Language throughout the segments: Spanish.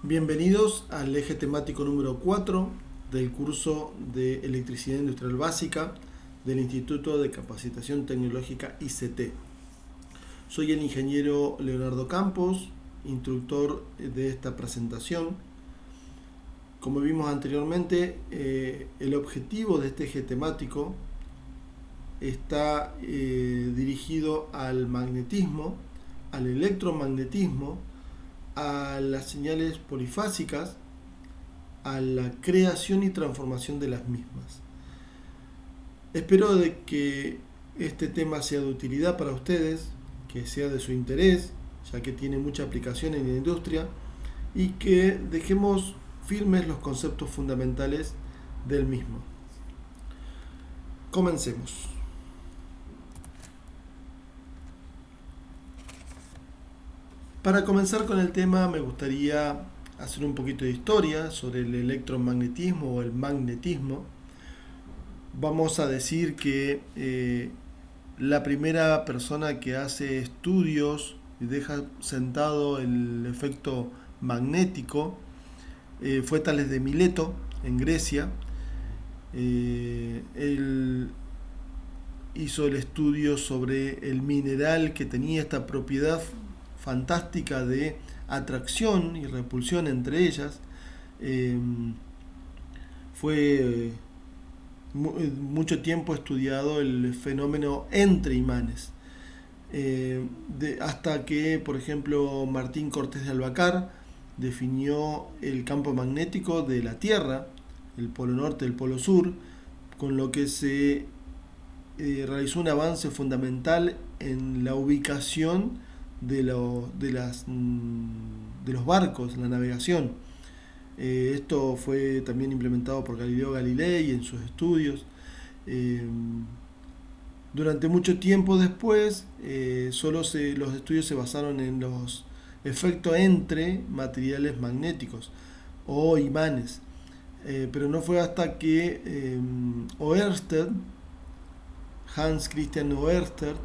Bienvenidos al eje temático número 4 del curso de Electricidad Industrial Básica del Instituto de Capacitación Tecnológica ICT. Soy el ingeniero Leonardo Campos, instructor de esta presentación. Como vimos anteriormente, el objetivo de este eje temático está dirigido al magnetismo, al electromagnetismo, a las señales polifásicas, a la creación y transformación de las mismas. Espero de que este tema sea de utilidad para ustedes, que sea de su interés, ya que tiene mucha aplicación en la industria, y que dejemos firmes los conceptos fundamentales del mismo. Comencemos. Para comenzar con el tema, me gustaría hacer un poquito de historia sobre el electromagnetismo o el magnetismo. Vamos a decir que la primera persona que hace estudios y deja sentado el efecto magnético fue Tales de Mileto, en Grecia. Él hizo el estudio sobre el mineral que tenía esta propiedad fantástica de atracción y repulsión entre ellas. Fue mucho tiempo estudiado el fenómeno entre imanes, hasta que, por ejemplo, Martín Cortés de Albacar definió el campo magnético de la Tierra, el polo norte, el polo sur, con lo que se realizó un avance fundamental en la ubicación de los barcos, la navegación. Esto fue también implementado por Galileo Galilei en sus estudios. Durante mucho tiempo después, los estudios se basaron en los efectos entre materiales magnéticos o imanes. Pero no fue hasta que Oersted, Hans Christian Oersted,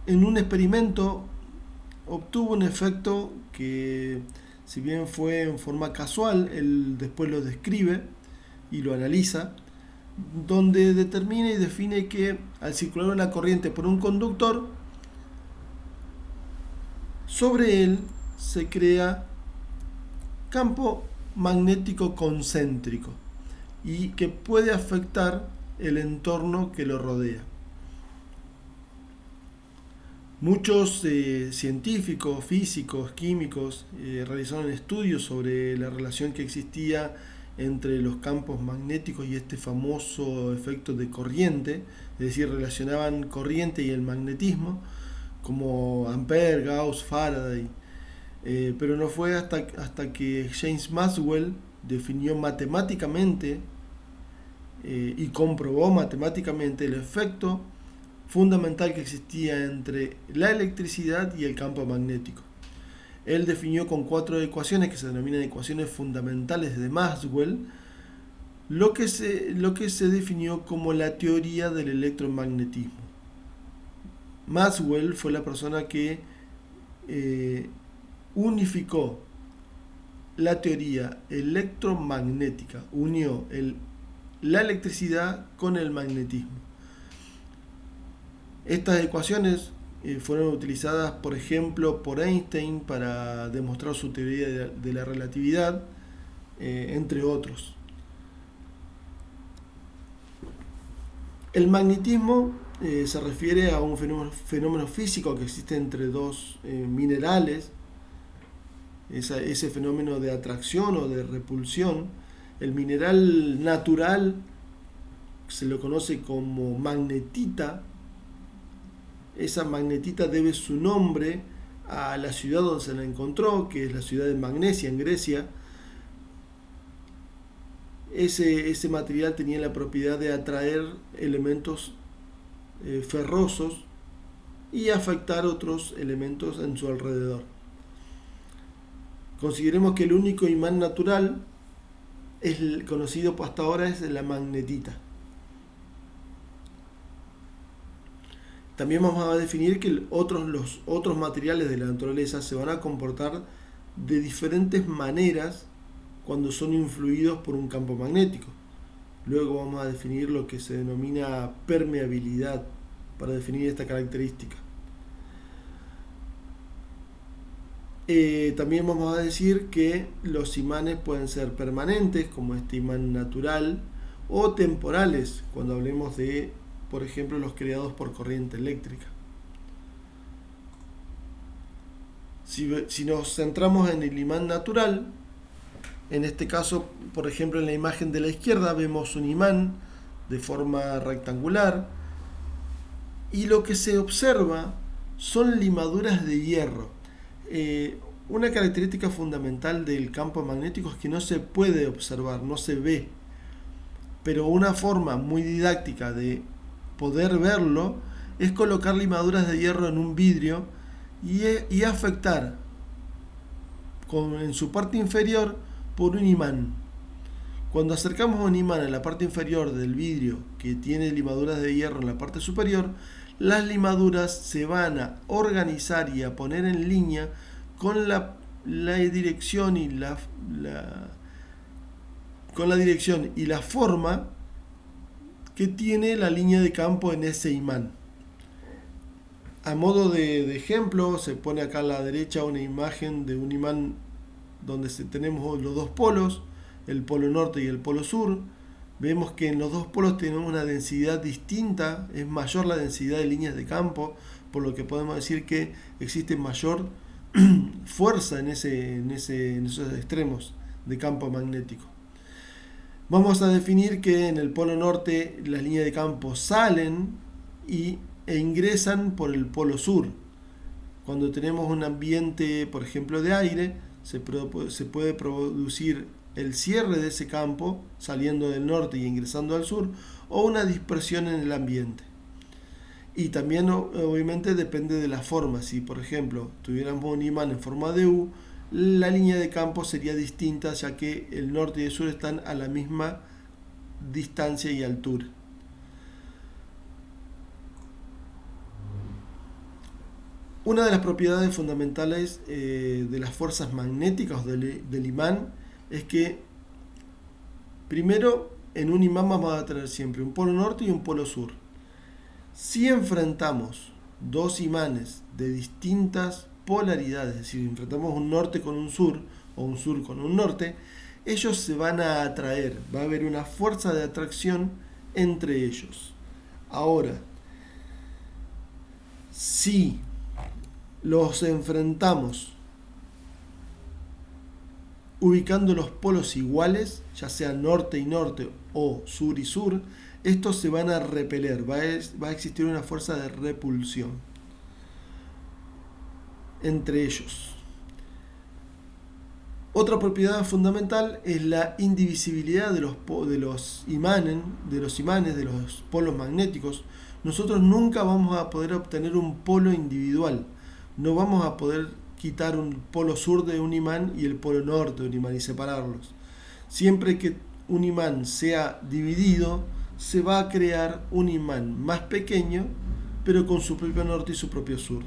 en un experimento obtuvo un efecto que, si bien fue en forma casual, él después lo describe y lo analiza, donde determina y define que al circular una corriente por un conductor, sobre él se crea campo magnético concéntrico y que puede afectar el entorno que lo rodea. Muchos científicos, físicos, químicos realizaron estudios sobre la relación que existía entre los campos magnéticos y este famoso efecto de corriente, es decir, relacionaban corriente y el magnetismo, como Ampère, Gauss, Faraday, pero no fue hasta que James Maxwell definió matemáticamente y comprobó matemáticamente el efecto fundamental que existía entre la electricidad y el campo magnético. Él definió con 4 ecuaciones que se denominan ecuaciones fundamentales de Maxwell lo que se definió como la teoría del electromagnetismo. Maxwell fue la persona que unificó la teoría electromagnética, unió la electricidad con el magnetismo. Estas ecuaciones fueron utilizadas, por ejemplo, por Einstein para demostrar su teoría de la relatividad, entre otros. El magnetismo se refiere a un fenómeno físico que existe entre dos minerales, ese fenómeno de atracción o de repulsión. El mineral natural se lo conoce como magnetita. Esa magnetita debe su nombre a la ciudad donde se la encontró, que es la ciudad de Magnesia, en Grecia. Ese material tenía la propiedad de atraer elementos ferrosos y afectar otros elementos en su alrededor. Consideremos que el único imán natural conocido hasta ahora es la magnetita. También vamos a definir que los otros materiales de la naturaleza se van a comportar de diferentes maneras cuando son influidos por un campo magnético. Luego vamos a definir lo que se denomina permeabilidad para definir esta característica. También vamos a decir que los imanes pueden ser permanentes, como este imán natural, o temporales, cuando hablemos de, por ejemplo, los creados por corriente eléctrica. Si nos centramos en el imán natural, en este caso, por ejemplo, en la imagen de la izquierda vemos un imán de forma rectangular y lo que se observa son limaduras de hierro. Una característica fundamental del campo magnético es que no se puede observar, no se ve, pero una forma muy didáctica de poder verlo es colocar limaduras de hierro en un vidrio y afectar en su parte inferior por un imán. Cuando acercamos un imán en la parte inferior del vidrio que tiene limaduras de hierro en la parte superior, las limaduras se van a organizar y a poner en línea con la dirección y con la dirección y la forma que tiene la línea de campo en ese imán. A modo de ejemplo, se pone acá a la derecha una imagen de un imán donde tenemos los dos polos, el polo norte y el polo sur. Vemos que en los dos polos tenemos una densidad distinta, es mayor la densidad de líneas de campo, por lo que podemos decir que existe mayor fuerza en esos extremos de campo magnético. Vamos a definir que en el polo norte las líneas de campo salen e ingresan por el polo sur. Cuando tenemos un ambiente, por ejemplo, de aire, se puede producir el cierre de ese campo saliendo del norte y ingresando al sur, o una dispersión en el ambiente. Y también obviamente depende de la forma. Si por ejemplo tuviéramos un imán en forma de U, la línea de campo sería distinta, ya que el norte y el sur están a la misma distancia y altura. Una de las propiedades fundamentales de las fuerzas magnéticas del imán es que, primero, en un imán vamos a tener siempre un polo norte y un polo sur. Si enfrentamos dos imanes de distintas polaridades, es decir, enfrentamos un norte con un sur o un sur con un norte, ellos se van a atraer, va a haber una fuerza de atracción entre ellos. Ahora, si los enfrentamos ubicando los polos iguales, ya sea norte y norte o sur y sur, estos se van a repeler, va a existir una fuerza de repulsión entre ellos. Otra propiedad fundamental es la indivisibilidad de los imanes, de los polos magnéticos. Nosotros nunca vamos a poder obtener un polo individual. No vamos a poder quitar un polo sur de un imán y el polo norte de un imán y separarlos. Siempre que un imán sea dividido, se va a crear un imán más pequeño, pero con su propio norte y su propio sur.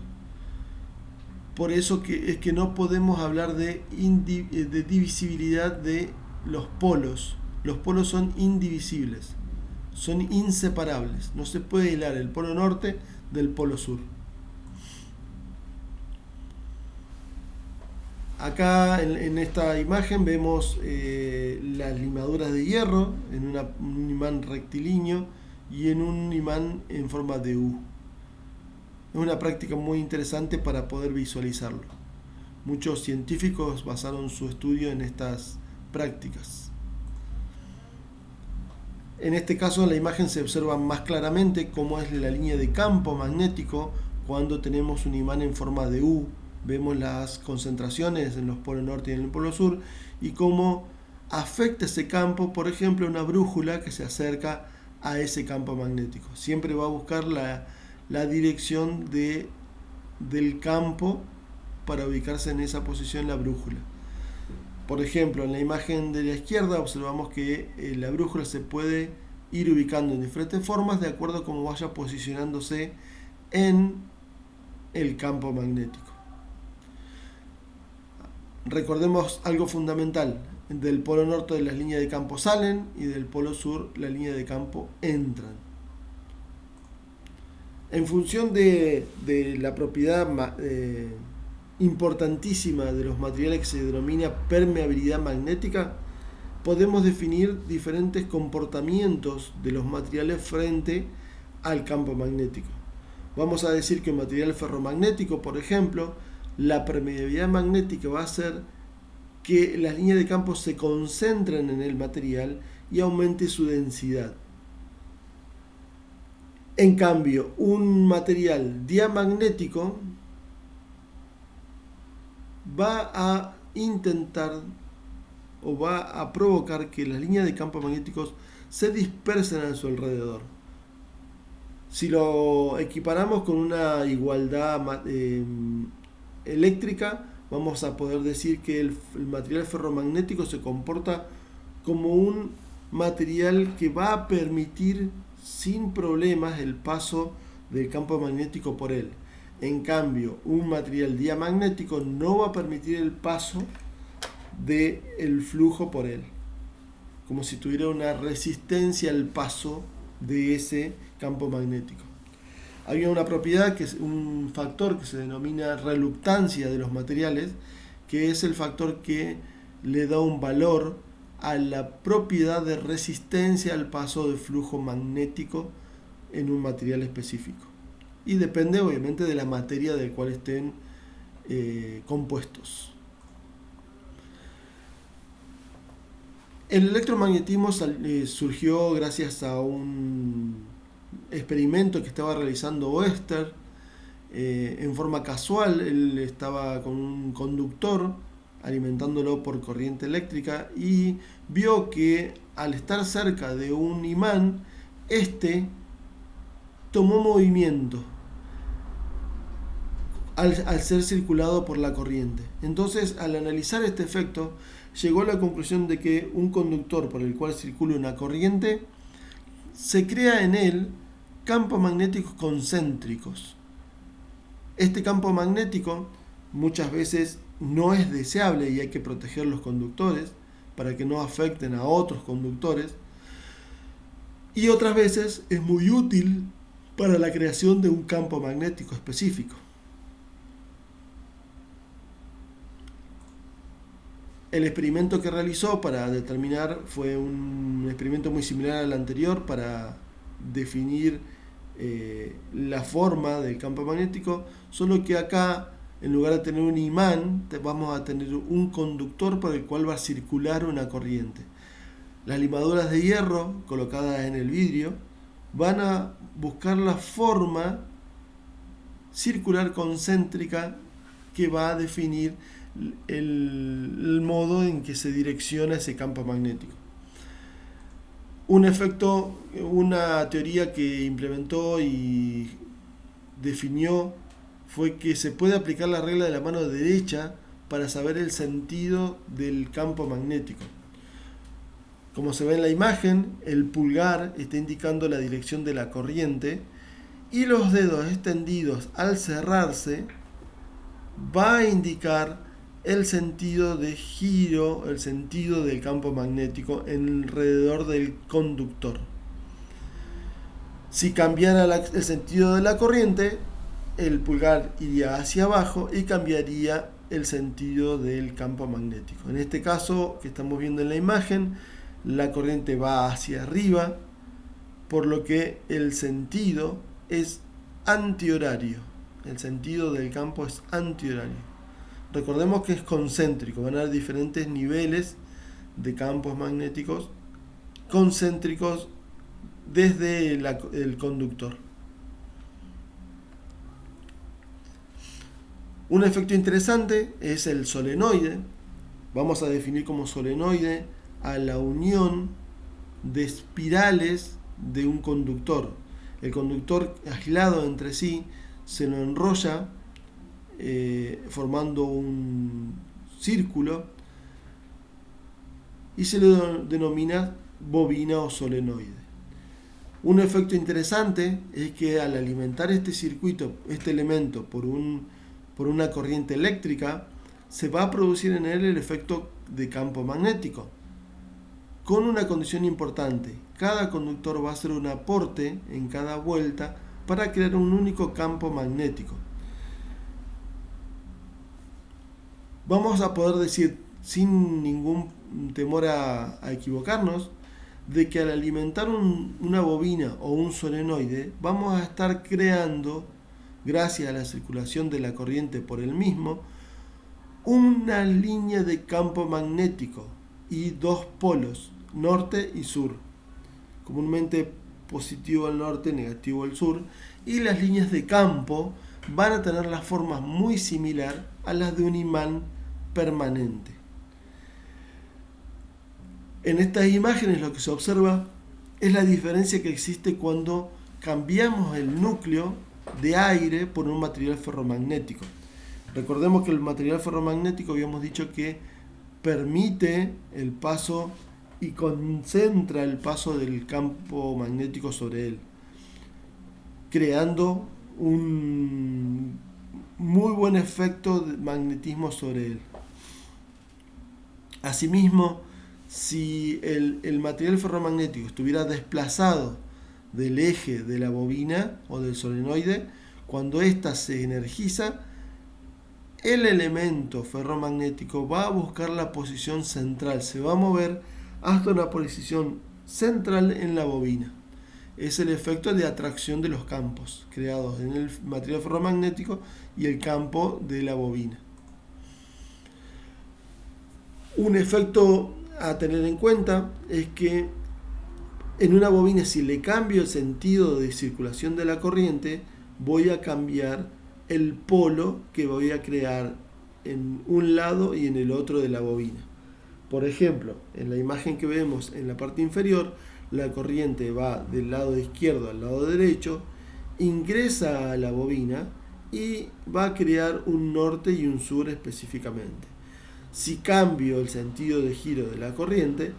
Por eso es que no podemos hablar de divisibilidad de los polos. Los polos son indivisibles, son inseparables. No se puede hilar el polo norte del polo sur. Acá en esta imagen vemos las limaduras de hierro en un imán rectilíneo y en un imán en forma de U. Es una práctica muy interesante para poder visualizarlo. Muchos científicos basaron su estudio en estas prácticas. En este caso, en la imagen se observa más claramente cómo es la línea de campo magnético cuando tenemos un imán en forma de U. Vemos las concentraciones en los polos norte y en el polo sur y cómo afecta ese campo, por ejemplo, una brújula que se acerca a ese campo magnético. Siempre va a buscar la dirección del campo para ubicarse en esa posición la brújula. Por ejemplo, en la imagen de la izquierda observamos que la brújula se puede ir ubicando en diferentes formas de acuerdo a cómo vaya posicionándose en el campo magnético. Recordemos algo fundamental: del polo norte las líneas de campo salen y del polo sur las líneas de campo entran. En función de la propiedad importantísima de los materiales que se denomina permeabilidad magnética, podemos definir diferentes comportamientos de los materiales frente al campo magnético. Vamos a decir que un material ferromagnético, por ejemplo, la permeabilidad magnética va a hacer que las líneas de campo se concentren en el material y aumente su densidad. En cambio, un material diamagnético va a intentar o va a provocar que las líneas de campo magnéticos se dispersen a su alrededor. Si lo equiparamos con una igualdad eléctrica, vamos a poder decir que el material ferromagnético se comporta como un material que va a permitir sin problemas el paso del campo magnético por él. En cambio, un material diamagnético no va a permitir el paso del flujo por él, como si tuviera una resistencia al paso de ese campo magnético. Hay una propiedad, que es un factor que se denomina reluctancia de los materiales, que es el factor que le da un valor a la propiedad de resistencia al paso de flujo magnético en un material específico. Y depende obviamente de la materia del cual estén compuestos. El electromagnetismo surgió gracias a un experimento que estaba realizando Oester en forma casual. Él estaba con un conductor alimentándolo por corriente eléctrica y vio que al estar cerca de un imán, este tomó movimiento al ser circulado por la corriente. Entonces, al analizar este efecto, llegó a la conclusión de que un conductor por el cual circula una corriente, se crea en él campos magnéticos concéntricos. Este campo magnético muchas veces no es deseable y hay que proteger los conductores para que no afecten a otros conductores, y otras veces es muy útil para la creación de un campo magnético específico. El experimento que realizó para determinar fue un experimento muy similar al anterior para definir la forma del campo magnético, solo que acá, en lugar de tener un imán, vamos a tener un conductor por el cual va a circular una corriente. Las limaduras de hierro colocadas en el vidrio van a buscar la forma circular concéntrica que va a definir el modo en que se direcciona ese campo magnético. Una teoría que implementó y definió fue que se puede aplicar la regla de la mano derecha para saber el sentido del campo magnético. Como se ve en la imagen, el pulgar está indicando la dirección de la corriente y los dedos extendidos al cerrarse va a indicar el sentido de giro, el sentido del campo magnético alrededor del conductor. Si cambiara el sentido de la corriente, el pulgar iría hacia abajo y cambiaría el sentido del campo magnético. En este caso que estamos viendo en la imagen, la corriente va hacia arriba, por lo que el sentido es antihorario. El sentido del campo es antihorario. Recordemos que es concéntrico, van a haber diferentes niveles de campos magnéticos concéntricos desde el conductor. Un efecto interesante es el solenoide. Vamos a definir como solenoide a la unión de espirales de un conductor. El conductor aislado entre sí se lo enrolla formando un círculo y se le denomina bobina o solenoide. Un efecto interesante es que al alimentar este circuito, este elemento, por una corriente eléctrica, se va a producir en él el efecto de campo magnético, con una condición importante: cada conductor va a hacer un aporte en cada vuelta para crear un único campo magnético. Vamos a poder decir, sin ningún temor a equivocarnos, de que al alimentar una bobina o un solenoide vamos a estar creando, gracias a la circulación de la corriente por el mismo, una línea de campo magnético y dos polos, norte y sur, comúnmente positivo al norte, negativo al sur, y las líneas de campo van a tener las formas muy similar a las de un imán permanente. En estas imágenes lo que se observa es la diferencia que existe cuando cambiamos el núcleo de aire por un material ferromagnético. Recordemos que el material ferromagnético habíamos dicho que permite el paso y concentra el paso del campo magnético sobre él, creando un muy buen efecto de magnetismo sobre él. Asimismo, si el material ferromagnético estuviera desplazado del eje de la bobina o del solenoide, cuando ésta se energiza, el elemento ferromagnético va a buscar la posición central, se va a mover hasta una posición central en la bobina. Es el efecto de atracción de los campos creados en el material ferromagnético y el campo de la bobina. Un efecto a tener en cuenta es que en una bobina, si le cambio el sentido de circulación de la corriente, voy a cambiar el polo que voy a crear en un lado y en el otro de la bobina. Por ejemplo, en la imagen que vemos en la parte inferior, la corriente va del lado izquierdo al lado derecho, ingresa a la bobina y va a crear un norte y un sur específicamente. Si cambio el sentido de giro de la corriente,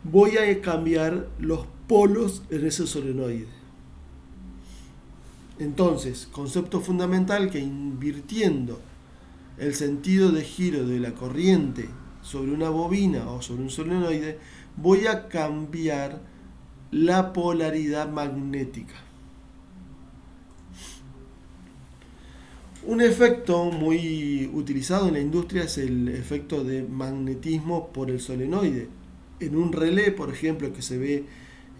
voy a cambiar los polos en ese solenoide. Entonces, concepto fundamental, que invirtiendo el sentido de giro de la corriente sobre una bobina o sobre un solenoide, voy a cambiar la polaridad magnética. Un efecto muy utilizado en la industria es el efecto de magnetismo por el solenoide. En un relé, por ejemplo, que se ve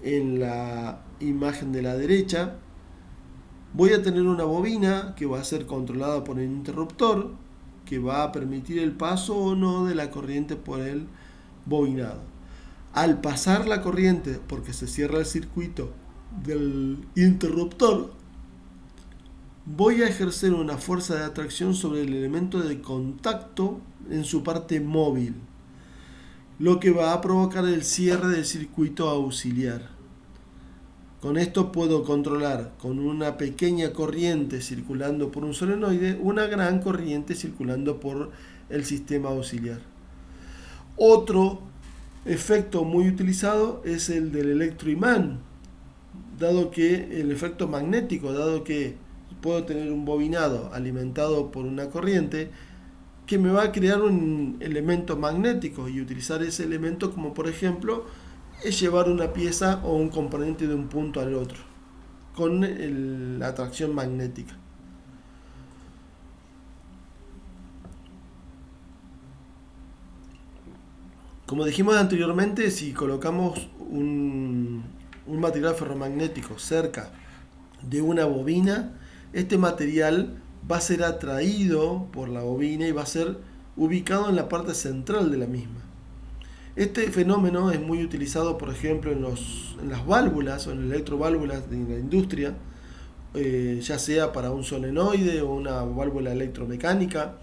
en la imagen de la derecha, voy a tener una bobina que va a ser controlada por el interruptor, que va a permitir el paso o no de la corriente por el bobinado. Al pasar la corriente, porque se cierra el circuito del interruptor, voy a ejercer una fuerza de atracción sobre el elemento de contacto en su parte móvil, lo que va a provocar el cierre del circuito auxiliar. Con esto puedo controlar, con una pequeña corriente circulando por un solenoide, una gran corriente circulando por el sistema auxiliar. Otro efecto muy utilizado es el del electroimán, dado que el efecto magnético, dado que puedo tener un bobinado alimentado por una corriente que me va a crear un elemento magnético, y utilizar ese elemento como, por ejemplo, es llevar una pieza o un componente de un punto al otro con la atracción magnética. Como dijimos anteriormente, si colocamos un material ferromagnético cerca de una bobina, este material va a ser atraído por la bobina y va a ser ubicado en la parte central de la misma. Este fenómeno es muy utilizado, por ejemplo, en las válvulas o en electroválvulas de la industria, ya sea para un solenoide o una válvula electromecánica,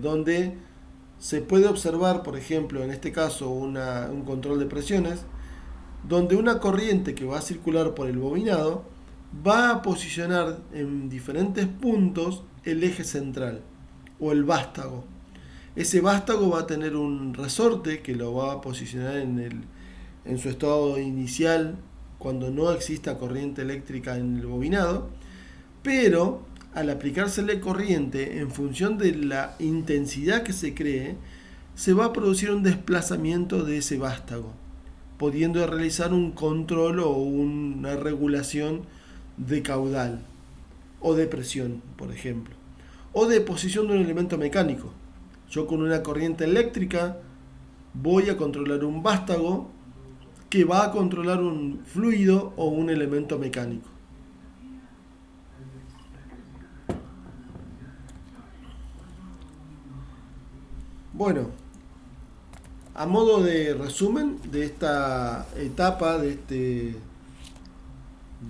donde se puede observar, por ejemplo, en este caso un control de presiones, donde una corriente que va a circular por el bobinado va a posicionar en diferentes puntos el eje central o el vástago. Ese vástago va a tener un resorte que lo va a posicionar en su estado inicial cuando no exista corriente eléctrica en el bobinado, pero al aplicársele corriente en función de la intensidad que se cree, se va a producir un desplazamiento de ese vástago, pudiendo realizar un control o una regulación de caudal o de presión, por ejemplo, o de posición de un elemento mecánico. Yo con una corriente eléctrica voy a controlar un vástago que va a controlar un fluido o un elemento mecánico. Bueno, a modo de resumen de esta etapa, de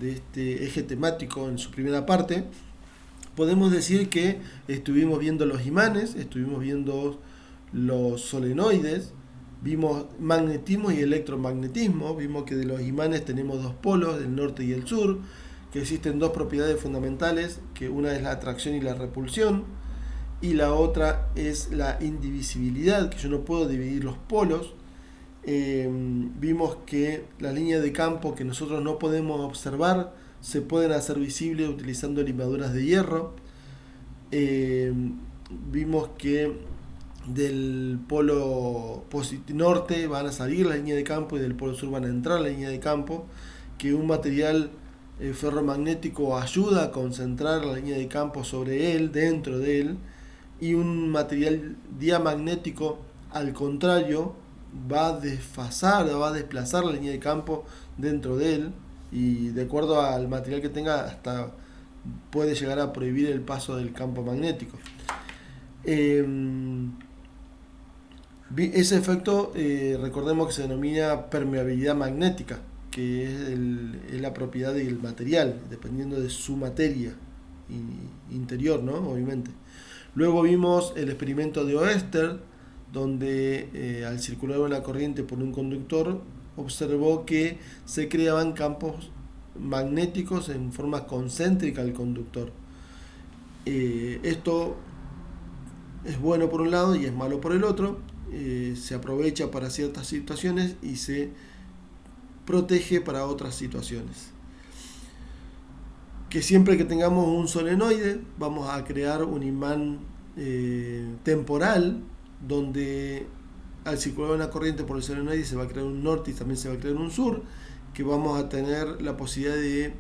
este eje temático en su primera parte, podemos decir que estuvimos viendo los imanes, estuvimos viendo los solenoides, vimos magnetismo y electromagnetismo, vimos que de los imanes tenemos dos polos, el norte y el sur, que existen dos propiedades fundamentales, que una es la atracción y la repulsión, y la otra es la indivisibilidad, que yo no puedo dividir los polos. Vimos que las líneas de campo que nosotros no podemos observar se pueden hacer visibles utilizando limaduras de hierro. Vimos que del polo norte van a salir la línea de campo y del polo sur van a entrar la línea de campo, que un material ferromagnético ayuda a concentrar la línea de campo sobre él, dentro de él, y un material diamagnético, al contrario, va a desfasar, va a desplazar la línea de campo dentro de él, y de acuerdo al material que tenga, hasta puede llegar a prohibir el paso del campo magnético. Ese efecto, recordemos que se denomina permeabilidad magnética, que es la propiedad del material, dependiendo de su materia interior, ¿no? Obviamente. Luego vimos el experimento de Oester, donde al circular una corriente por un conductor, observó que se creaban campos magnéticos en forma concéntrica al conductor. Esto es bueno por un lado y es malo por el otro. Se aprovecha para ciertas situaciones y se protege para otras situaciones. Que siempre que tengamos un solenoide vamos a crear un imán temporal, donde al circular una corriente por el solenoide se va a crear un norte y también se va a crear un sur, que vamos a tener la posibilidad de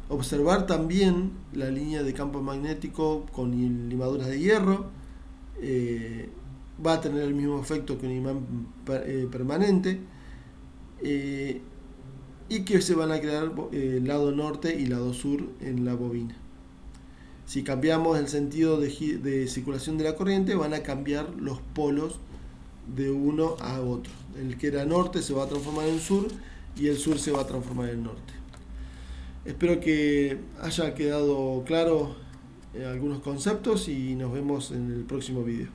observar también la línea de campo magnético con limaduras de hierro. Va a tener el mismo efecto que un imán permanente, y que se van a crear lado norte y lado sur en la bobina. Si cambiamos el sentido de circulación de la corriente, van a cambiar los polos de uno a otro. El que era norte se va a transformar en sur y el sur se va a transformar en norte. Espero que haya quedado claro algunos conceptos y nos vemos en el próximo video.